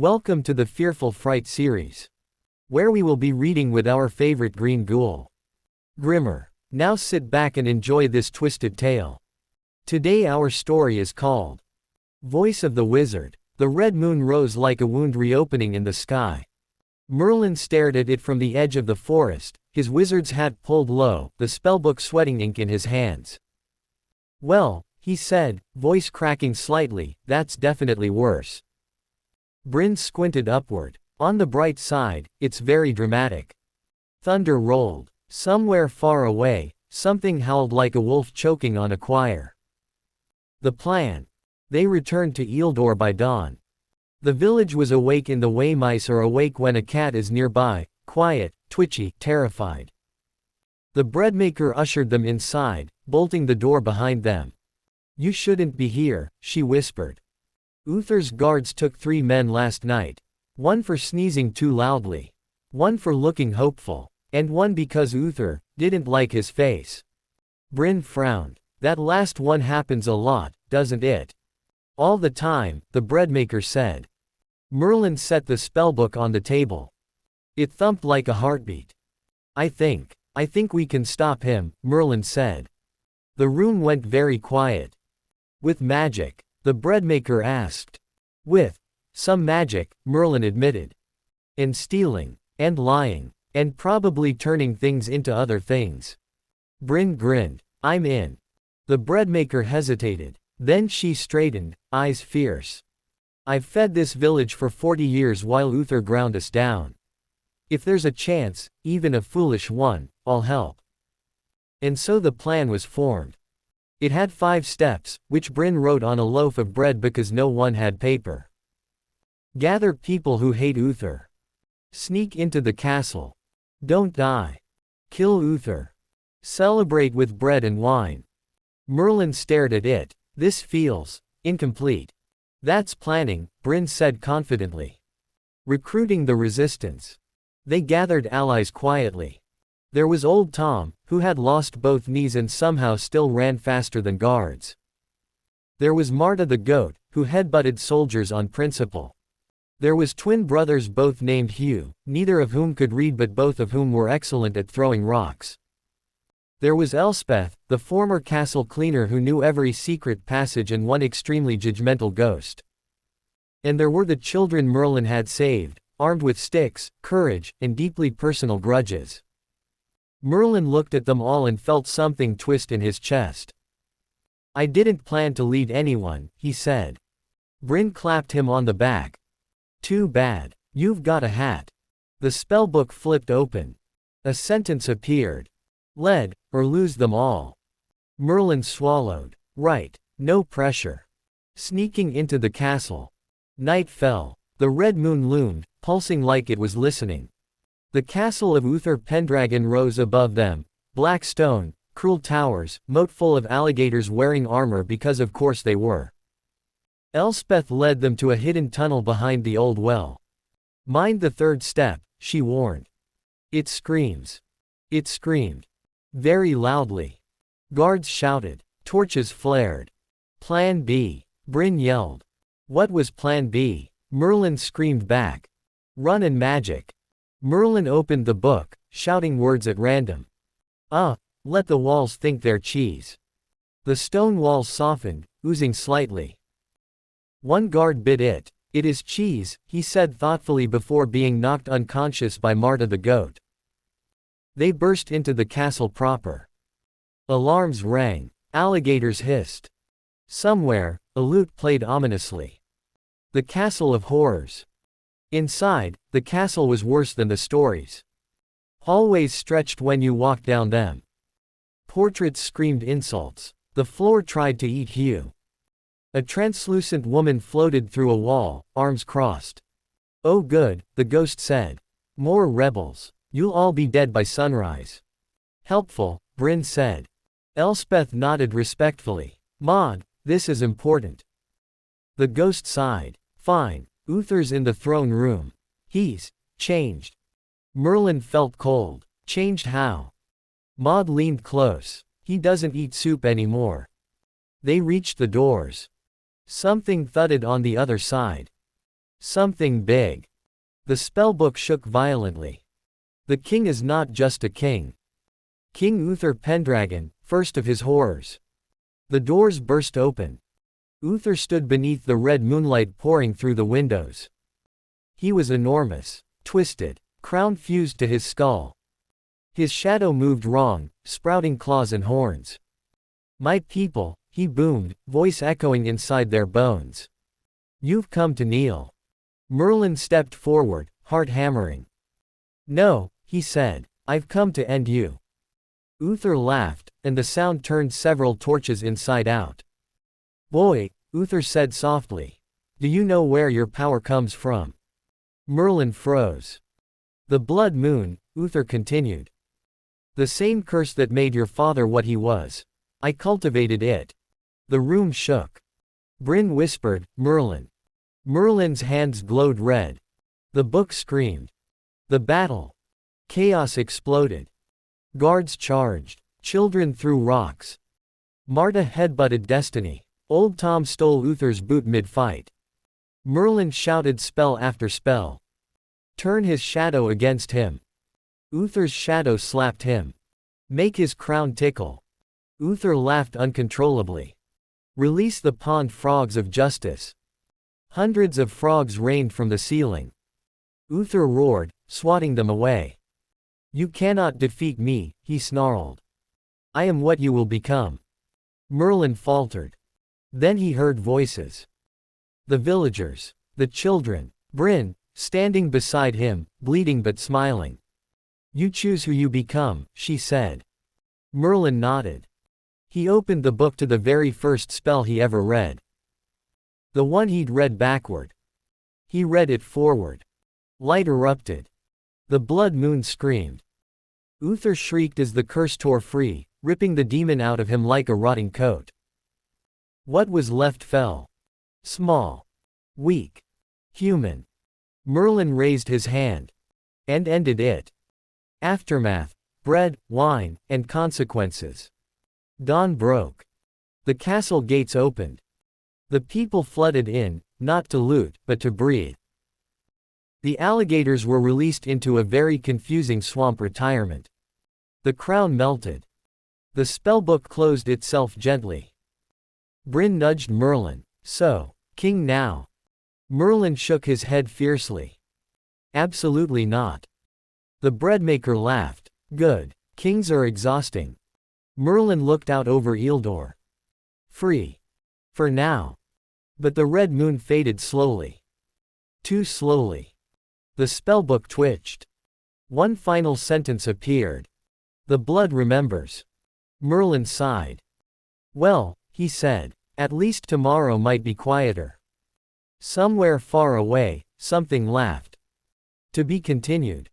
Welcome to the Fearful Fright series, where we will be reading with our favorite green ghoul, Grimmer. Now sit back and enjoy this twisted tale. Today our story is called Voice of the Wizard. The red moon rose like a wound reopening in the sky. Merlin stared at it from the edge of the forest, his wizard's hat pulled low, the spellbook sweating ink in his hands. "Well," he said, voice cracking slightly, "that's definitely worse." Bryn squinted upward. On the bright side, it's very dramatic. Thunder rolled. Somewhere far away, something howled like a wolf choking on a choir. The plan. They returned to Eildor by dawn. The village was awake in the way mice are awake when a cat is nearby, quiet, twitchy, terrified. The breadmaker ushered them inside, bolting the door behind them. "You shouldn't be here," she whispered. "Uther's guards took 3 men last night. One for sneezing too loudly. One for looking hopeful. And one because Uther didn't like his face." Bryn frowned. "That last one happens a lot, doesn't it?" "All the time," the breadmaker said. Merlin set the spellbook on the table. It thumped like a heartbeat. I think we can stop him," Merlin said. The room went very quiet. "With magic?" the breadmaker asked. "With some magic," Merlin admitted. "And stealing. And lying. And probably turning things into other things." Bryn grinned. "I'm in." The breadmaker hesitated. Then she straightened, eyes fierce. "I've fed this village for 40 years while Uther ground us down. If there's a chance, even a foolish one, I'll help." And so the plan was formed. It had 5 steps, which Bryn wrote on a loaf of bread because no one had paper. Gather people who hate Uther. Sneak into the castle. Don't die. Kill Uther. Celebrate with bread and wine. Merlin stared at it. "This feels incomplete." "That's planning," Bryn said confidently. "Recruiting the resistance." They gathered allies quietly. There was old Tom, who had lost both knees and somehow still ran faster than guards. There was Marta the goat, who headbutted soldiers on principle. There was twin brothers both named Hugh, neither of whom could read but both of whom were excellent at throwing rocks. There was Elspeth, the former castle cleaner who knew every secret passage and one extremely judgmental ghost. And there were the children Merlin had saved, armed with sticks, courage, and deeply personal grudges. Merlin looked at them all and felt something twist in his chest. "I didn't plan to lead anyone," he said. Bryn clapped him on the back. "Too bad. You've got a hat." The spellbook flipped open. A sentence appeared. "Lead, or lose them all." Merlin swallowed. "Right. No pressure." Sneaking into the castle. Night fell. The red moon loomed, pulsing like it was listening. The castle of Uther Pendragon rose above them, black stone, cruel towers, moat full of alligators wearing armor because of course they were. Elspeth led them to a hidden tunnel behind the old well. "Mind the 3rd step," she warned. "It screams." It screamed. Very loudly. Guards shouted. Torches flared. "Plan B," Bryn yelled. What was Plan B? Merlin screamed back. "Run and magic." Merlin opened the book, shouting words at random. Let the walls think they're cheese." The stone walls softened, oozing slightly. One guard bit it. "It is cheese," he said thoughtfully before being knocked unconscious by Marta the goat. They burst into the castle proper. Alarms rang. Alligators hissed. Somewhere, a lute played ominously. The castle of horrors. Inside, the castle was worse than the stories. Hallways stretched when you walked down them. Portraits screamed insults. The floor tried to eat Hugh. A translucent woman floated through a wall, arms crossed. "Oh good," the ghost said. "More rebels. You'll all be dead by sunrise." "Helpful," Bryn said. Elspeth nodded respectfully. "Maud, this is important." The ghost sighed. "Fine. Uther's in the throne room. He's changed." Merlin felt cold. "Changed how?" Maud leaned close. "He doesn't eat soup anymore." They reached the doors. Something thudded on the other side. Something big. The spellbook shook violently. The king is not just a king. King Uther Pendragon, first of his horrors. The doors burst open. Uther stood beneath the red moonlight pouring through the windows. He was enormous, twisted, crown fused to his skull. His shadow moved wrong, sprouting claws and horns. "My people," he boomed, voice echoing inside their bones. "You've come to kneel." Merlin stepped forward, heart hammering. "No," he said, "I've come to end you." Uther laughed, and the sound turned several torches inside out. "Boy," Uther said softly, "do you know where your power comes from?" Merlin froze. "The blood moon," Uther continued. "The same curse that made your father what he was. I cultivated it." The room shook. Bryn whispered, "Merlin." Merlin's hands glowed red. The book screamed. The battle. Chaos exploded. Guards charged. Children threw rocks. Marta headbutted Destiny. Old Tom stole Uther's boot mid-fight. Merlin shouted spell after spell. "Turn his shadow against him." Uther's shadow slapped him. "Make his crown tickle." Uther laughed uncontrollably. "Release the pond frogs of justice." Hundreds of frogs rained from the ceiling. Uther roared, swatting them away. "You cannot defeat me," he snarled. "I am what you will become." Merlin faltered. Then he heard voices. The villagers. The children. Bryn, standing beside him, bleeding but smiling. "You choose who you become," she said. Merlin nodded. He opened the book to the very first spell he ever read. The one he'd read backward. He read it forward. Light erupted. The blood moon screamed. Uther shrieked as the curse tore free, ripping the demon out of him like a rotting coat. What was left fell. Small. Weak. Human. Merlin raised his hand. And ended it. Aftermath. Bread, wine, and consequences. Dawn broke. The castle gates opened. The people flooded in, not to loot, but to breathe. The alligators were released into a very confusing swamp retirement. The crown melted. The spellbook closed itself gently. Bryn nudged Merlin. "So, king now?" Merlin shook his head fiercely. "Absolutely not." The breadmaker laughed. "Good. Kings are exhausting." Merlin looked out over Eildor. "Free. For now." But the red moon faded slowly. Too slowly. The spellbook twitched. One final sentence appeared. "The blood remembers." Merlin sighed. "Well," he said, "at least tomorrow might be quieter." Somewhere far away, something laughed. To be continued.